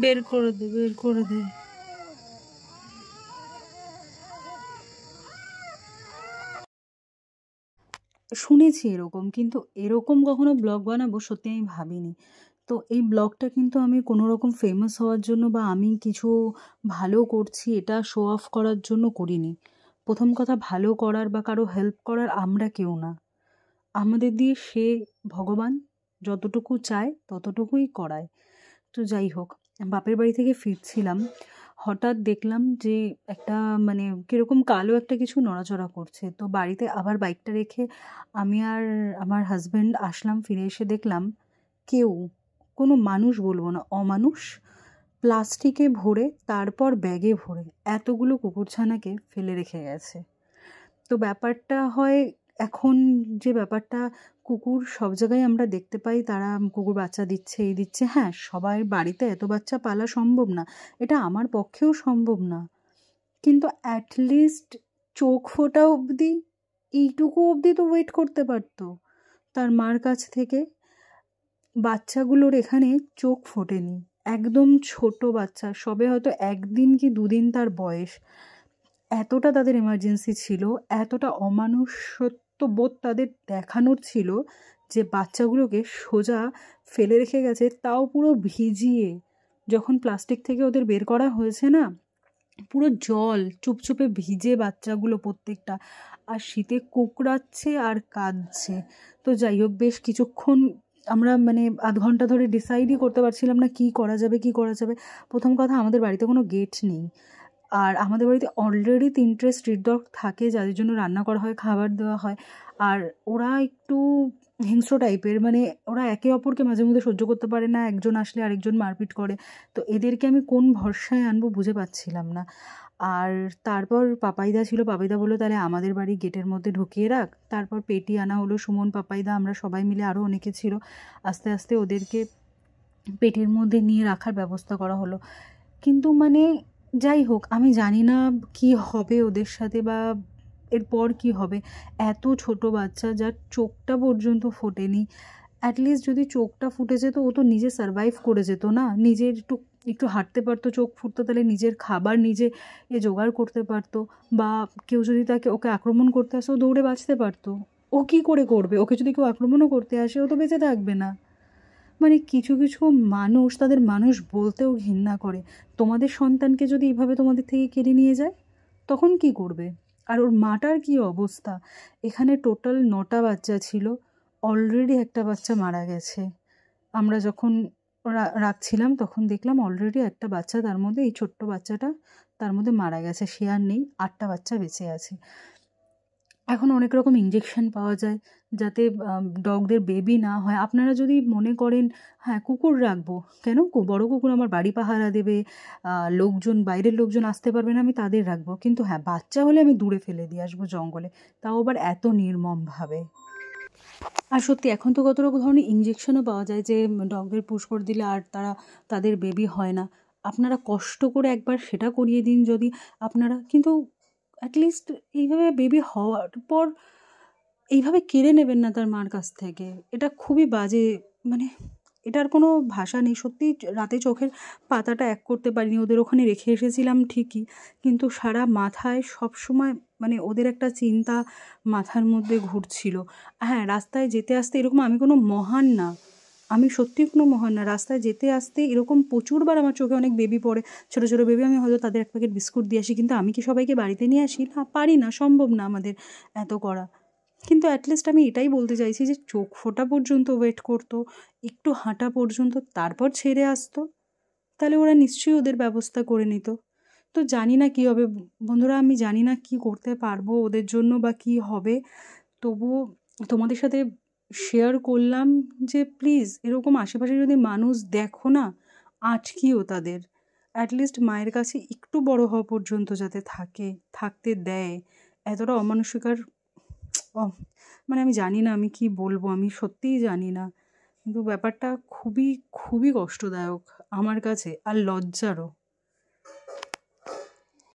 বের করে দে, বের করে দে। শুনেছি এরকম, কিন্তু এরকম কখনো ব্লগ বানাবো সত্যি আমি ভাবিনি। তো এই ব্লগটা কিন্তু আমি কোনো রকম ফেমাস হওয়ার জন্য বা আমি কিছু ভালো করছি এটা শো অফ করার জন্য করিনি। প্রথম কথা, ভালো করার বা কারো হেল্প করার আমরা কেউ না। আমাদের দিয়ে সে ভগবান যতটুকু চায় ততটুকুই করায়। তো যাই হোক, বাপের বাড়ি থেকে ফিরছিলাম, হঠাৎ দেখলাম যে একটা মানে কীরকম কালো একটা কিছু নড়াচড়া করছে। তো বাড়িতে আবার বাইকটা রেখে আমি আর আমার হাজব্যান্ড আসলাম। ফিরে এসে দেখলাম কেউ, কোনো মানুষ বলবো না, অমানুষ, প্লাস্টিকে ভরে তারপর ব্যাগে ভরে এতগুলো কুকুরছানাকে ফেলে রেখে গেছে। তো ব্যাপারটা হয় এখন, যে ব্যাপারটা কুকুর সব জায়গায় আমরা দেখতে পাই, তারা কুকুর বাচ্চা দিচ্ছে, এই দিচ্ছে। হ্যাঁ, সবাই বাড়িতে এত বাচ্চা পালা সম্ভব না, এটা আমার পক্ষেও সম্ভব না, কিন্তু অ্যাটলিস্ট চোখ ফোটা অবধি, এইটুকু অবধি তো ওয়েট করতে পারতো তার মার কাছ থেকে। বাচ্চাগুলোর এখানে চোখ ফোটেনি, একদম ছোট বাচ্চা, সবে হয়তো 1 দিন কি 2 দিন তার বয়স। এতটা তাদের এমার্জেন্সি ছিল, এতটা অমানুষত্ব বোধ তাদের দেখানোর ছিল যে বাচ্চাগুলোকে সোজা ফেলে রেখে গেছে, তাও পুরো ভিজিয়ে। যখন প্লাস্টিক থেকে ওদের বের করা হয়েছে না, পুরো জল চুপচুপে ভিজে বাচ্চাগুলো প্রত্যেকটা, আর শীতে কুকড়াচ্ছে আর কাঁদছে। তো যাই হোক, বেশ কিছুক্ষণ আমরা মানে আধ ঘন্টা ধরে ডিসাইডই করতে পারছিলাম না কী করা যাবে, কী করা যাবে। প্রথম কথা, আমাদের বাড়িতে কোনো গেট নেই, আর আমাদের বাড়িতে অলরেডি 3টে স্ট্রিট ডগ থাকে যাদের জন্য রান্না করা হয়, খাবার দেওয়া হয়। আর ওরা একটু হিংস্র টাইপের, মানে ওরা একে অপরকে মাঝে মধ্যে সহ্য করতে পারে না, একজন আসলে আরেকজন মারপিট করে। তো এদেরকে আমি কোন ভরসায় আনবো বুঝে পাচ্ছিলাম না। আর তারপর পাপাইদা ছিল, পাপাইদা বললো তাহলে আমাদের বাড়ি গেটের মধ্যে ঢুকিয়ে রাখ। তারপর পেটি আনা হলো, সুমন, পাপাইদা, আমরা সবাই মিলে, আরও অনেকে ছিল, আস্তে আস্তে ওদেরকে পেটির মধ্যে নিয়ে রাখার ব্যবস্থা করা হলো। কিন্তু মানে যাই হোক, আমি জানি না কি হবে ওদের সাথে বা এরপর কি হবে। এত ছোট বাচ্চা যার চোখটা পর্যন্ত ফোটেনি, অ্যাটলিস্ট যদি চোখটা ফুটে যেত ও তো নিজে সারভাইভ করে যেত না, নিজের একটু একটু হাঁটতে পারতো, চোখ ফুটতো, তাহলে নিজের খাবার নিজে জোগাড় করতে পারতো, বা কেউ যদি ওকে আক্রমণ করতে আসে ও দৌড়ে বাঁচতে পারতো। ও কী করে করবে? ওকে যদি কেউ আক্রমণও করতে আসে ও তো বেঁচে থাকবে না। মানে কিছু কিছু মানুষ, তাদের মানুষ বলতেও ঘৃণা করে। তোমাদের সন্তানকে যদি এইভাবে তোমাদের থেকে কেড়ে নিয়ে যায় তখন কি করবে? আর ওর মাটার কি অবস্থা? এখানে টোটাল 9টা বাচ্চা ছিল, অলরেডি একটা বাচ্চা মারা গেছে। আমরা যখন রাখছিলাম তখন দেখলাম অলরেডি একটা বাচ্চা, তার মধ্যে এই ছোট্ট বাচ্চাটা তার মধ্যে মারা গেছে, সে আর নেই, 8টা বাচ্চা বেঁচে আছে। এখন অনেক রকম ইঞ্জেকশন পাওয়া যায় যাতে ডগদের বেবি না হয়। আপনারা যদি মনে করেন হ্যাঁ কুকুর রাখবো, কেন, বড় কুকুর আমার বাড়ি পাহারা দেবে, লোকজন, বাইরের লোকজন আসতে পারবে না, আমি তাদের রাখবো, কিন্তু হ্যাঁ বাচ্চা হলে আমি দূরে ফেলে দিয়ে আসবো জঙ্গলে, তাও আবার এত নির্মমভাবে। আর সত্যি এখন তো কত রকম ধরনের ইঞ্জেকশনও পাওয়া যায় যে ডগদের পুশ করে দিলে আর তাদের বেবি হয় না। আপনারা কষ্ট করে একবার সেটা করিয়ে দিন যদি আপনারা, কিন্তু অ্যাটলিস্ট এইভাবে বেবি হওয়ার পর এইভাবে কেড়ে নেবেন না তার মার কাছ থেকে। এটা খুবই বাজে, মানে এটার কোনো ভাষা নেই। সত্যি রাতে চোখের পাতাটা এক করতে পারিনি, ওদের ওখানে রেখে এসেছিলাম ঠিকই, কিন্তু সারা মাথায় সবসময় মানে ওদের একটা চিন্তা মাথার মধ্যে ঘুরছিল। হ্যাঁ, রাস্তায় যেতে আসতে এরকম, আমি কোনো মহান না, আমি সত্যিই কোনো মহান না, রাস্তায় যেতে আসতে এরকম প্রচুরবার আমার চোখে অনেক বেবি পড়ে, ছোটো ছোটো বেবি, আমি হয়তো তাদের এক প্যাকেট বিস্কুট দিয়ে আসি, কিন্তু আমি কি সবাইকে বাড়িতে নিয়ে আসি? না, পারি না, সম্ভব না আমাদের এত করা। কিন্তু অ্যাটলিস্ট আমি এটাই বলতে চাইছি যে চোখ ফোটা পর্যন্ত ওয়েট করতো, একটু হাঁটা পর্যন্ত, তারপর ছেড়ে আসতো, তাহলে ওরা নিশ্চয়ই ওদের ব্যবস্থা করে নিত। তো জানি না কী হবে বন্ধুরা, আমি জানি না কি করতে পারবো ওদের জন্য বা কী হবে, তবুও তোমাদের সাথে শেয়ার করলাম যে প্লিজ এরকম আশেপাশে যদি মানুষ দেখো না, আটকিও তাদের, অ্যাটলিস্ট মায়ের কাছে একটু বড় হওয়া পর্যন্ত যাতে থাকতে দেয়। এতটা অমানসিকার মানে আমি জানি না আমি কি বলবো, আমি সত্যিই জানি না, কিন্তু ব্যাপারটা খুবই খুবই কষ্টদায়ক আমার কাছে, আর লজ্জারও।